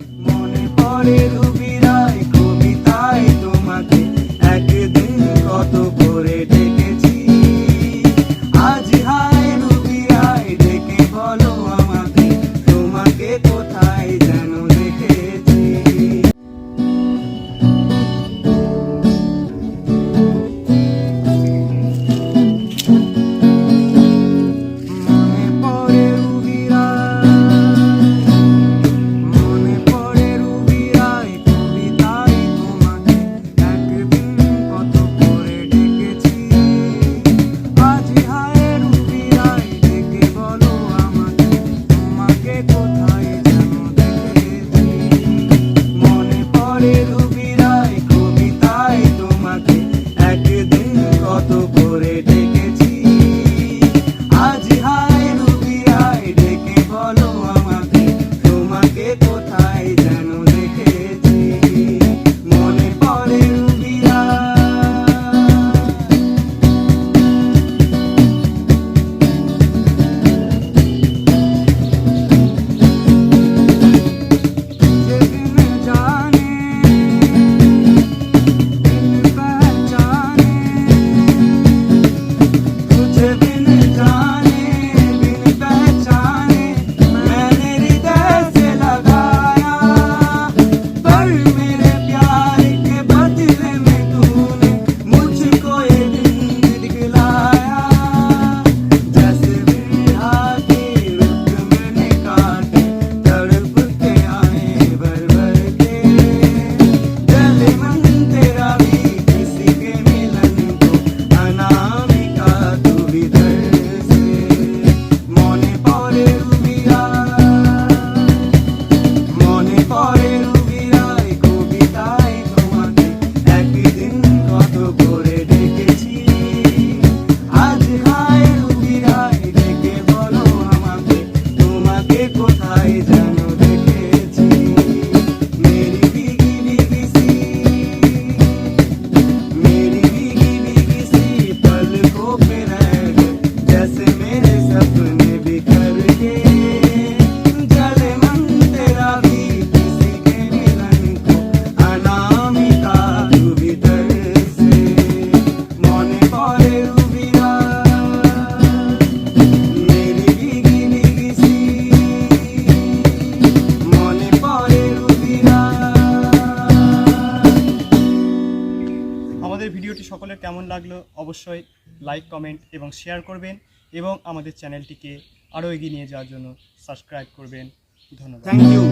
মনে পড়ে রুবিরায় কবিতায় তোমাকে একদিন কত করে ডেকেছি। আজ হায় রুবিরায় ডেকে বলো আমাকে তোমাকে কোথায় যেন দেখেছি। মনে পড়ে রুবিরায়, মনে পড়ে রুবিরায় কবিতায় তোমাকে একদিন কত করে ডেকেছি। আজ হায় রুবিরায় ডেকে বলো আমাকে তোমাকে কোথায় যেন দেখেছি। মনে পড়ে রুবিরায় কবিতায় তোমাকে একদিন কত করে ডেকেছি। আজ হায় রুবিরায় ডেকে বলো আমাকে তোমাকে কোথায় যেন দেখেছি। মনে পড়ে রুবিরায়। যেদিন জানে দিন पहचाने, तुझे बिन जाने बिन पहचाने मैंने हृदय से लगाया। पर मेरे प्यार के बदले में तूने मुझको ये दिन दिखलाया। जैसे बिरहा के रुख मैंने काटे तड़प के आए भर भर के। जले मन तेरा भी किसी के मिलन को अनामिका तू भी दर से। মনে পড়ে রুবিরায়, মনে পড়ে রুবিরায় কবিতায় তোমাকে একদিন কত করে ডেকেছি। আজ হায় রুবিরায় ডেকে বলো আমাকে তোমাকে কোথায় যেন দেখেছি। মেরি ভीगी भीगी सी, मेरी भीगी भीगी सी पलकों पे रह गए जैसे मेरे सपने बिखर के। जले मन तेरा भी किसी के मिलन को अनामिका तू भी दर से। মনে পড়ে রুবিরায়, मेरी भीगी भीगी सी, মনে পড়ে রুবিরায়। আমাদের ভিডিওটি সকলের কেমন লাগলো অবশ্যই লাইক, কমেন্ট এবং শেয়ার করবেন এবং আমাদের চ্যানেলটিকে আরও এগিয়ে নিয়ে যাওয়ার জন্য সাবস্ক্রাইব করবেন। ধন্যবাদ। Thank you.